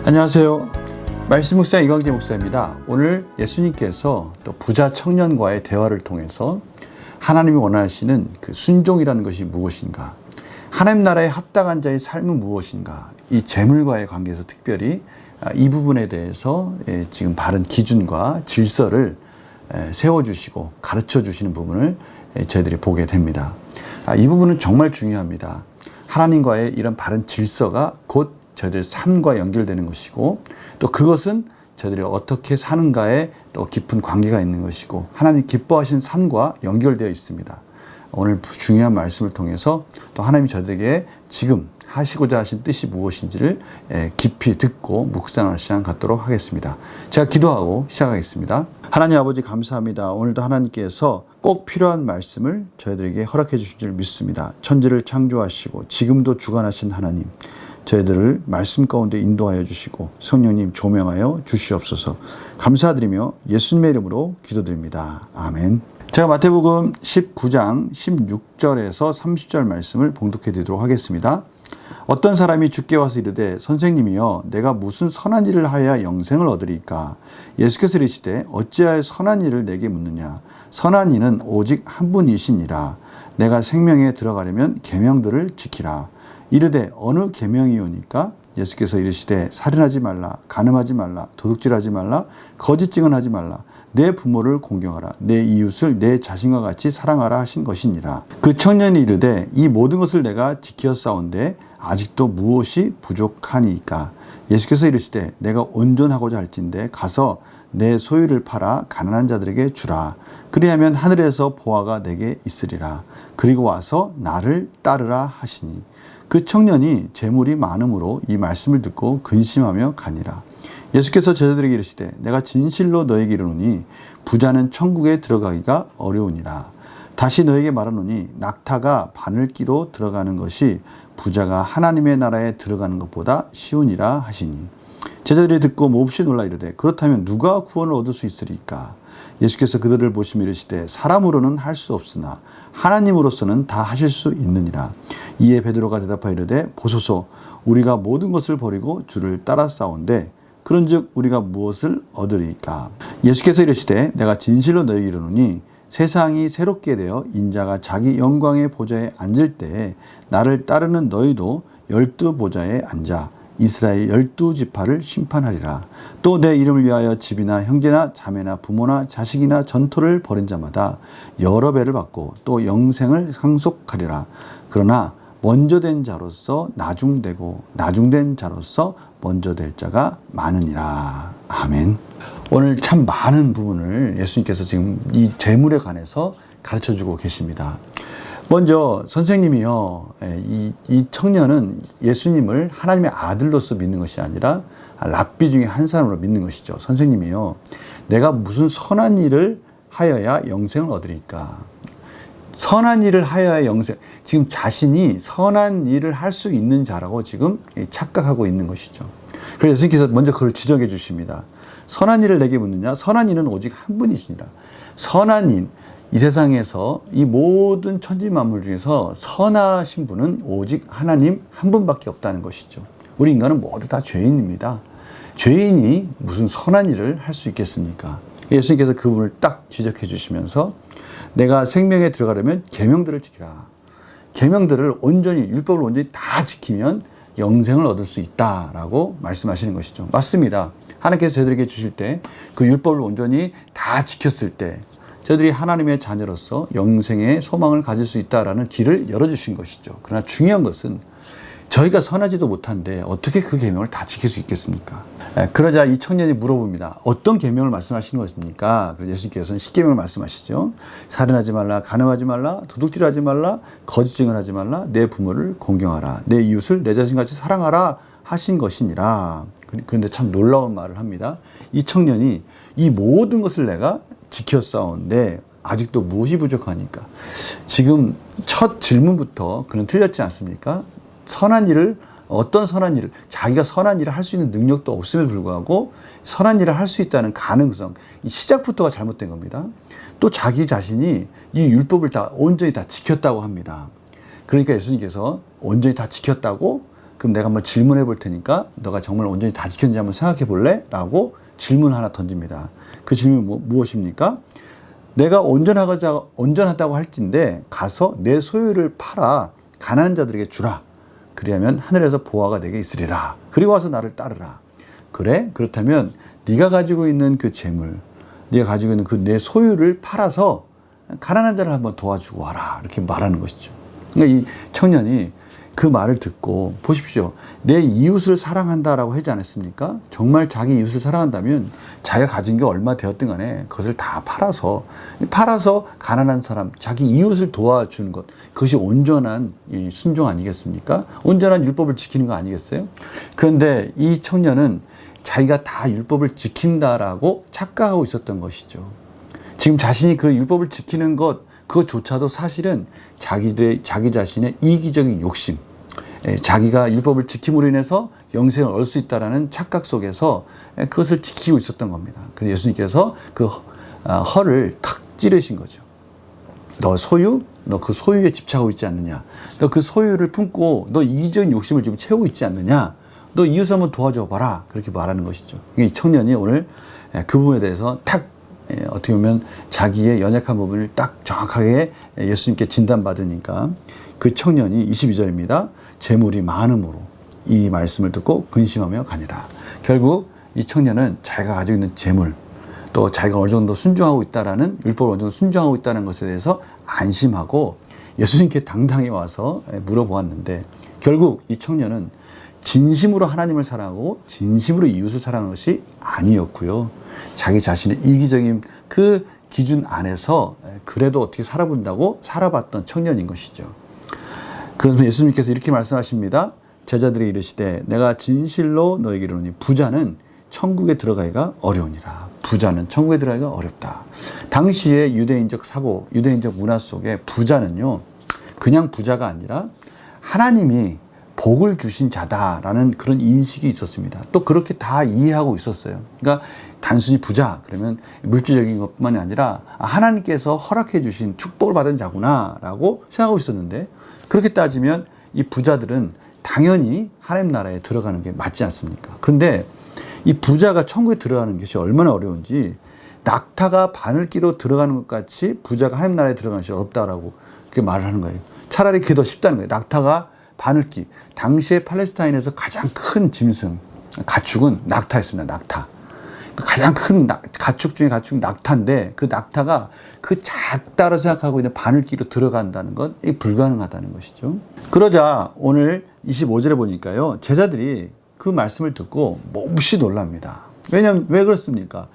안녕하세요. 말씀 묵상 이광재 목사입니다. 오늘 예수님께서 또 부자 청년과의 대화를 통해서 하나님이 원하시는 그 순종이라는 것이 무엇인가, 하나님 나라에 합당한 자의 삶은 무엇인가, 이 재물과의 관계에서 특별히 이 부분에 대해서 지금 바른 기준과 질서를 세워주시고 가르쳐 주시는 부분을 저희들이 보게 됩니다. 이 부분은 정말 중요합니다. 하나님과의 이런 바른 질서가 곧 저희들의 삶과 연결되는 것이고, 또 그것은 저희들이 어떻게 사는가에 또 깊은 관계가 있는 것이고, 하나님 기뻐하시는 삶과 연결되어 있습니다. 오늘 중요한 말씀을 통해서 또 하나님이 저희들에게 지금 하시고자 하신 뜻이 무엇인지를 깊이 듣고 묵상할 시간 갖도록 하겠습니다. 제가 기도하고 시작하겠습니다. 하나님 아버지 감사합니다. 오늘도 하나님께서 꼭 필요한 말씀을 저희들에게 허락해 주신 줄 믿습니다. 천지를 창조하시고 지금도 주관하신 하나님, 저희들을 말씀 가운데 인도하여 주시고 성령님 조명하여 주시옵소서. 감사드리며 예수님의 이름으로 기도드립니다. 아멘. 제가 마태복음 19장 16절에서 30절 말씀을 봉독해 드리도록 하겠습니다. 어떤 사람이 주께 와서 이르되 선생님이여 내가 무슨 선한 일을 하여야 영생을 얻으리까? 예수께서 이르시되 어찌하여 선한 일을 내게 묻느냐? 선한 이는 오직 한 분이시니라. 내가 생명에 들어가려면 계명들을 지키라. 이르되 어느 계명이오니까? 예수께서 이르시되 살인하지 말라, 간음하지 말라, 도둑질하지 말라, 거짓 증언하지 말라, 내 부모를 공경하라, 내 이웃을 내 자신과 같이 사랑하라 하신 것이니라. 그 청년이 이르되 이 모든 것을 내가 지켰사온데 아직도 무엇이 부족하니까? 예수께서 이르시되 내가 온전하고자 할진대 가서 내 소유를 팔아 가난한 자들에게 주라. 그리하면 하늘에서 보화가 내게 있으리라. 그리고 와서 나를 따르라 하시니, 그 청년이 재물이 많음으로 이 말씀을 듣고 근심하며 가니라. 예수께서 제자들에게 이르시되 내가 진실로 너에게 이르노니 부자는 천국에 들어가기가 어려우니라. 다시 너에게 말하노니 낙타가 바늘기로 들어가는 것이 부자가 하나님의 나라에 들어가는 것보다 쉬우니라 하시니, 제자들이 듣고 몹시 놀라 이르되 그렇다면 누가 구원을 얻을 수 있으리까? 예수께서 그들을 보시며 이르시되 사람으로는 할 수 없으나 하나님으로서는 다 하실 수 있느니라. 이에 베드로가 대답하여 이르되 보소서, 우리가 모든 것을 버리고 주를 따라싸운데 그런즉 우리가 무엇을 얻으리까? 예수께서 이르시되 내가 진실로 너희에게 이르노니 세상이 새롭게 되어 인자가 자기 영광의 보좌에 앉을 때에 나를 따르는 너희도 12 보좌에 앉아 이스라엘 12지파를 심판하리라. 또 내 이름을 위하여 집이나 형제나 자매나 부모나 자식이나 전토를 벌인 자마다 여러 배를 받고 또 영생을 상속하리라. 그러나 먼저 된 자로서 나중되고 나중된 자로서 먼저 될 자가 많으니라. 아멘. 오늘 참 많은 부분을 예수님께서 지금 이 재물에 관해서 가르쳐주고 계십니다. 먼저 선생님이요, 이 청년은 예수님을 하나님의 아들로서 믿는 것이 아니라 랍비 중에 한 사람으로 믿는 것이죠. 선생님이요, 내가 무슨 선한 일을 하여야 영생을 얻으리까? 선한 일을 하여야 영생, 지금 자신이 선한 일을 할 수 있는 자라고 지금 착각하고 있는 것이죠. 그래서 예수님께서 먼저 그걸 지적해 주십니다. 선한 일을 내게 묻느냐? 선한 이는 오직 한 분이시니라. 선한 인, 이 세상에서 이 모든 천지 만물 중에서 선하신 분은 오직 하나님 한 분밖에 없다는 것이죠. 우리 인간은 모두 다 죄인입니다. 죄인이 무슨 선한 일을 할 수 있겠습니까? 예수님께서 그 부분을 딱 지적해 주시면서 내가 생명에 들어가려면 계명들을 지키라. 계명들을 온전히, 율법을 온전히 다 지키면 영생을 얻을 수 있다라고 말씀하시는 것이죠. 맞습니다. 하나님께서 저희들에게 주실 때 그 율법을 온전히 다 지켰을 때 저희들이 하나님의 자녀로서 영생의 소망을 가질 수 있다라는 길을 열어주신 것이죠. 그러나 중요한 것은 저희가 선하지도 못한데 어떻게 그 계명을 다 지킬 수 있겠습니까? 그러자 이 청년이 물어봅니다. 어떤 계명을 말씀하시는 것입니까? 그래서 예수님께서는 10계명을 말씀하시죠. 살인하지 말라, 간음하지 말라, 도둑질하지 말라, 거짓 증언하지 말라, 내 부모를 공경하라, 내 이웃을 내 자신같이 사랑하라 하신 것이니라. 그런데 참 놀라운 말을 합니다. 이 청년이 이 모든 것을 내가 지켰사온데 아직도 무엇이 부족하니까? 지금 첫 질문부터 그는 틀렸지 않습니까? 선한 일을, 어떤 선한 일을, 자기가 선한 일을 할 수 있는 능력도 없음에도 불구하고 선한 일을 할 수 있다는 가능성, 이 시작부터가 잘못된 겁니다. 또 자기 자신이 이 율법을 다 온전히 다 지켰다고 합니다. 그러니까 예수님께서 온전히 다 지켰다고 그럼 내가 한번 질문해 볼 테니까 너가 정말 온전히 다 지켰는지 한번 생각해 볼래? 라고 질문 하나 던집니다. 그 질문이 무엇입니까? 내가 온전하다고 할진데 가서 내 소유를 팔아 가난한 자들에게 주라. 그리하면 하늘에서 보화가 내게 있으리라. 그리고 와서 나를 따르라. 그래? 그렇다면 네가 가지고 있는 그 재물, 네가 가지고 있는 그 내 소유를 팔아서 가난한 자를 한번 도와주고 와라. 이렇게 말하는 것이죠. 그러니까 이 청년이 그 말을 듣고 보십시오. 내 이웃을 사랑한다라고 하지 않았습니까? 정말 자기 이웃을 사랑한다면 자기가 가진 게 얼마 되었든 간에 그것을 다 팔아서 가난한 사람, 자기 이웃을 도와주는 것, 그것이 온전한 순종 아니겠습니까? 온전한 율법을 지키는 거 아니겠어요? 그런데 이 청년은 자기가 다 율법을 지킨다라고 착각하고 있었던 것이죠. 지금 자신이 그 율법을 지키는 것, 그것조차도 사실은 자기 자신의 이기적인 욕심, 자기가 율법을 지킴으로 인해서 영생을 얻을 수 있다는 착각 속에서 그것을 지키고 있었던 겁니다. 그래서 예수님께서 그 허를 탁 찌르신 거죠. 너 그 소유에 집착하고 있지 않느냐? 너 그 소유를 품고 너 이기적인 욕심을 지금 채우고 있지 않느냐? 너 이웃을 한번 도와줘 봐라. 그렇게 말하는 것이죠. 이 청년이 오늘 그 부분에 대해서 어떻게 보면 자기의 연약한 부분을 딱 정확하게 예수님께 진단받으니까 그 청년이 22절입니다. 재물이 많음으로 이 말씀을 듣고 근심하며 가니라. 결국 이 청년은 자기가 가지고 있는 재물, 또 자기가 어느 정도 순종하고 있다라는, 율법을 어느 정도 순종하고 있다는 것에 대해서 안심하고 예수님께 당당히 와서 물어보았는데, 결국 이 청년은 진심으로 하나님을 사랑하고 진심으로 이웃을 사랑하는 것이 아니었고요. 자기 자신의 이기적인 그 기준 안에서 그래도 어떻게 살아본다고 살아봤던 청년인 것이죠. 그래서 예수님께서 이렇게 말씀하십니다. 제자들이 이르시되 내가 진실로 너에게 이르노니 부자는 천국에 들어가기가 어려우니라. 부자는 천국에 들어가기가 어렵다. 당시의 유대인적 사고, 유대인적 문화 속에 부자는요, 그냥 부자가 아니라 하나님이 복을 주신 자다라는 그런 인식이 있었습니다. 또 그렇게 다 이해하고 있었어요. 그러니까 단순히 부자 그러면 물질적인 것뿐만이 아니라 하나님께서 허락해 주신 축복을 받은 자구나라고 생각하고 있었는데, 그렇게 따지면 이 부자들은 당연히 하나님 나라에 들어가는 게 맞지 않습니까? 그런데 이 부자가 천국에 들어가는 것이 얼마나 어려운지, 낙타가 바늘기로 들어가는 것 같이 부자가 하나님 나라에 들어가는 것이 어렵다라고 그렇게 말을 하는 거예요. 차라리 그게 더 쉽다는 거예요. 낙타가 바늘기. 당시에 팔레스타인에서 가장 큰 짐승, 가축은 낙타였습니다. 낙타. 가장 큰 가축 중에 가축이 낙타인데, 그 낙타가 그 작다고 생각하고 있는 바늘기로 들어간다는 건 불가능하다는 것이죠. 그러자 오늘 25절에 보니까요, 제자들이 그 말씀을 듣고 몹시 놀랍니다. 왜냐하면 왜 그렇습니까?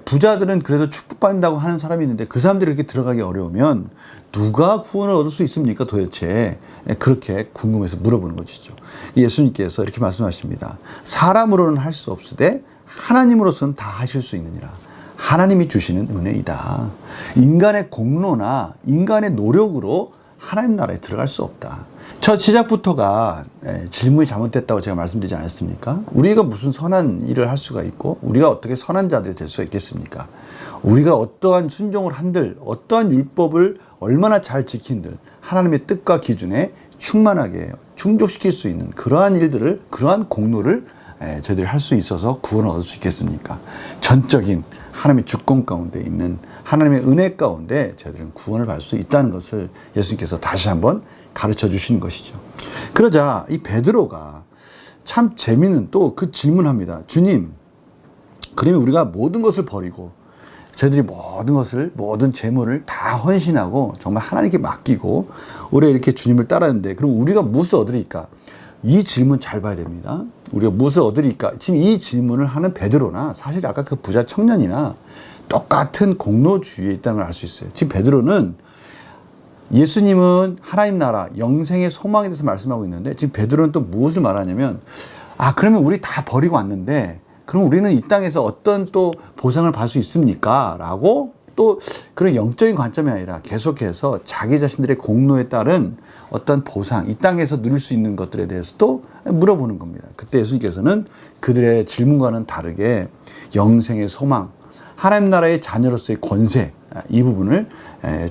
부자들은 그래도 축복받는다고 하는 사람이 있는데 그 사람들이 이렇게 들어가기 어려우면 누가 구원을 얻을 수 있습니까 도대체? 그렇게 궁금해서 물어보는 것이죠. 예수님께서 이렇게 말씀하십니다. 사람으로는 할 수 없으되 하나님으로서는 다 하실 수 있느니라. 하나님이 주시는 은혜이다. 인간의 공로나 인간의 노력으로 하나님 나라에 들어갈 수 없다. 첫 시작부터가 질문이 잘못됐다고 제가 말씀드리지 않았습니까? 우리가 무슨 선한 일을 할 수가 있고 우리가 어떻게 선한 자들이 될 수가 있겠습니까? 우리가 어떠한 순종을 한들, 어떠한 율법을 얼마나 잘 지킨들 하나님의 뜻과 기준에 충만하게 충족시킬 수 있는 그러한 일들을, 그러한 공로를 저희들이 할 수 있어서 구원을 얻을 수 있겠습니까? 전적인 하나님의 주권 가운데 있는 하나님의 은혜 가운데 저희들은 구원을 받을 수 있다는 것을 예수님께서 다시 한번 가르쳐 주시는 것이죠. 그러자 이 베드로가 참 재미있는 또 그 질문합니다. 주님, 그러면 우리가 모든 것을 버리고 저희들이 모든 재물을 다 헌신하고 정말 하나님께 맡기고 우리가 이렇게 주님을 따르는데 그럼 우리가 무엇을 얻으리까? 이 질문 잘 봐야 됩니다. 우리가 무엇을 얻으리까? 지금 이 질문을 하는 베드로나 사실 아까 그 부자 청년이나 똑같은 공로주의에 있다는 걸 알 수 있어요. 지금 베드로는 예수님은 하나님 나라, 영생의 소망에 대해서 말씀하고 있는데 지금 베드로는 또 무엇을 말하냐면 그러면 우리 다 버리고 왔는데 그럼 우리는 이 땅에서 어떤 또 보상을 받을 수 있습니까? 라고 또 그런 영적인 관점이 아니라 계속해서 자기 자신들의 공로에 따른 어떤 보상, 이 땅에서 누릴 수 있는 것들에 대해서도 물어보는 겁니다. 그때 예수님께서는 그들의 질문과는 다르게 영생의 소망, 하나님 나라의 자녀로서의 권세, 이 부분을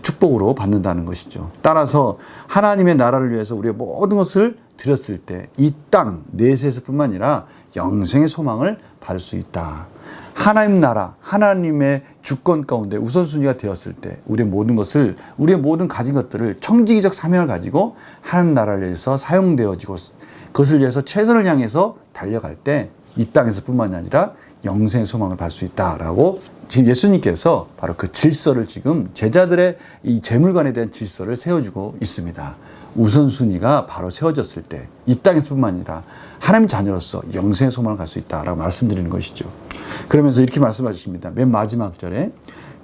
축복으로 받는다는 것이죠. 따라서 하나님의 나라를 위해서 우리가 모든 것을 드렸을 때 이 땅 내세에서뿐만 아니라 영생의 소망을 받을 수 있다. 하나님 나라, 하나님의 주권 가운데 우선순위가 되었을 때 우리의 모든 것을, 우리의 모든 가진 것들을 청지기적 사명을 가지고 하나님 나라를 위해서 사용되어지고 그것을 위해서 최선을 향해서 달려갈 때 이 땅에서뿐만 아니라 영생의 소망을 받을 수 있다라고 지금 예수님께서 바로 그 질서를 지금 제자들의 이 재물관에 대한 질서를 세워주고 있습니다. 우선순위가 바로 세워졌을 때 이 땅에서뿐만 아니라 하나님 자녀로서 영생의 소망을 갈 수 있다라고 말씀드리는 것이죠. 그러면서 이렇게 말씀하십니다. 맨 마지막 절에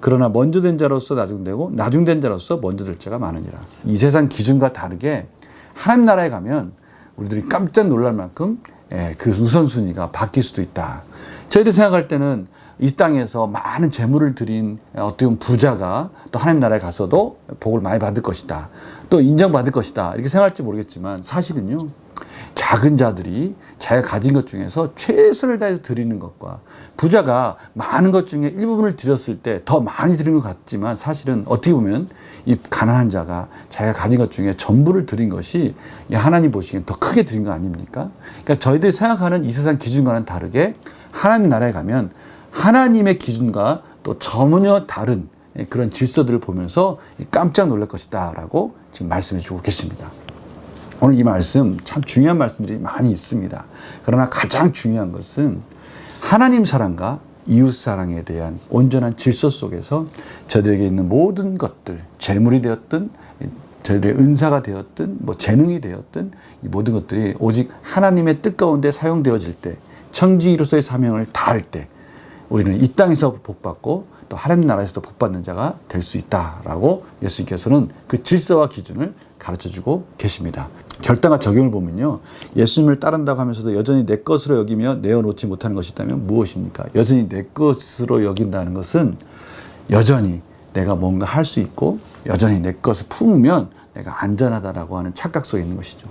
그러나 먼저 된 자로서 나중되고 나중된 자로서 먼저 될 자가 많으니라. 이 세상 기준과 다르게 하나님 나라에 가면 우리들이 깜짝 놀랄 만큼 그 우선순위가 바뀔 수도 있다. 저희들 생각할 때는 이 땅에서 많은 재물을 드린 어떻게 보면 부자가 또 하나님 나라에 가서도 복을 많이 받을 것이다. 또 인정받을 것이다. 이렇게 생각할지 모르겠지만 사실은요. 작은 자들이 자기가 가진 것 중에서 최선을 다해서 드리는 것과 부자가 많은 것 중에 일부분을 드렸을 때 더 많이 드린 것 같지만 사실은 어떻게 보면 이 가난한 자가 자기가 가진 것 중에 전부를 드린 것이 하나님 보시기엔 더 크게 드린 거 아닙니까? 그러니까 저희들이 생각하는 이 세상 기준과는 다르게 하나님 나라에 가면 하나님의 기준과 또 전혀 다른 그런 질서들을 보면서 깜짝 놀랄 것이다 라고 지금 말씀해 주고 계십니다. 오늘 이 말씀 참 중요한 말씀들이 많이 있습니다. 그러나 가장 중요한 것은 하나님 사랑과 이웃 사랑에 대한 온전한 질서 속에서 저들에게 있는 모든 것들, 재물이 되었든 저희들의 은사가 되었든 뭐 재능이 되었든 이 모든 것들이 오직 하나님의 뜻 가운데 사용되어질 때 청지기로서의 사명을 다할 때 우리는 이 땅에서 복받고 또 하나님 나라에서도 복받는 자가 될 수 있다라고 예수님께서는 그 질서와 기준을 가르쳐주고 계십니다. 결단과 적용을 보면요. 예수님을 따른다고 하면서도 여전히 내 것으로 여기며 내어놓지 못하는 것이 있다면 무엇입니까? 여전히 내 것으로 여긴다는 것은 여전히 내가 뭔가 할 수 있고 여전히 내 것을 품으면 내가 안전하다라고 하는 착각 속에 있는 것이죠.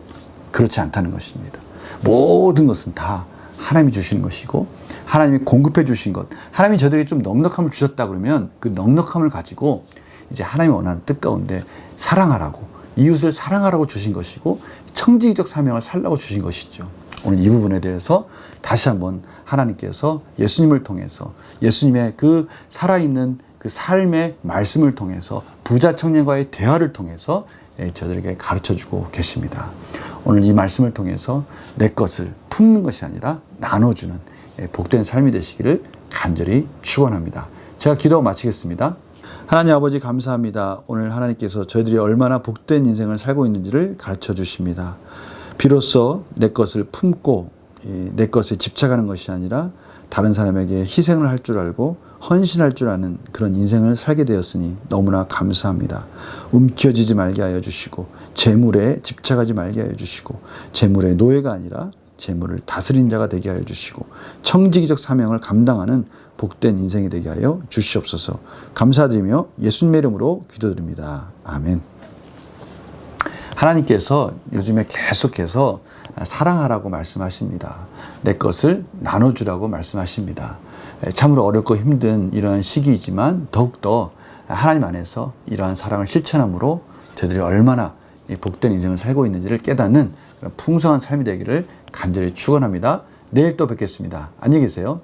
그렇지 않다는 것입니다. 모든 것은 다 하나님이 주시는 것이고 하나님이 공급해 주신 것, 하나님이 저들에게 좀 넉넉함을 주셨다 그러면 그 넉넉함을 가지고 이제 하나님이 원하는 뜻 가운데 사랑하라고, 이웃을 사랑하라고 주신 것이고 청지기적 사명을 살라고 주신 것이죠. 오늘 이 부분에 대해서 다시 한번 하나님께서 예수님을 통해서 예수님의 그 살아있는 그 삶의 말씀을 통해서 부자 청년과의 대화를 통해서 저들에게 가르쳐주고 계십니다. 오늘 이 말씀을 통해서 내 것을 품는 것이 아니라 나눠주는 복된 삶이 되시기를 간절히 축원합니다. 제가 기도 마치겠습니다. 하나님 아버지 감사합니다. 오늘 하나님께서 저희들이 얼마나 복된 인생을 살고 있는지를 가르쳐 주십니다. 비로소 내 것을 품고 내 것에 집착하는 것이 아니라 다른 사람에게 희생을 할 줄 알고 헌신할 줄 아는 그런 인생을 살게 되었으니 너무나 감사합니다. 움켜쥐지 말게 하여 주시고 재물에 집착하지 말게 하여 주시고 재물의 노예가 아니라 재물을 다스린 자가 되게 하여 주시고 청지기적 사명을 감당하는 복된 인생이 되게 하여 주시옵소서. 감사드리며 예수님의 이름으로 기도드립니다. 아멘. 하나님께서 요즘에 계속해서 사랑하라고 말씀하십니다. 내 것을 나눠주라고 말씀하십니다. 참으로 어렵고 힘든 이러한 시기이지만 더욱더 하나님 안에서 이러한 사랑을 실천함으로 저희들이 얼마나 복된 인생을 살고 있는지를 깨닫는 풍성한 삶이 되기를 간절히 축원합니다. 내일 또 뵙겠습니다. 안녕히 계세요.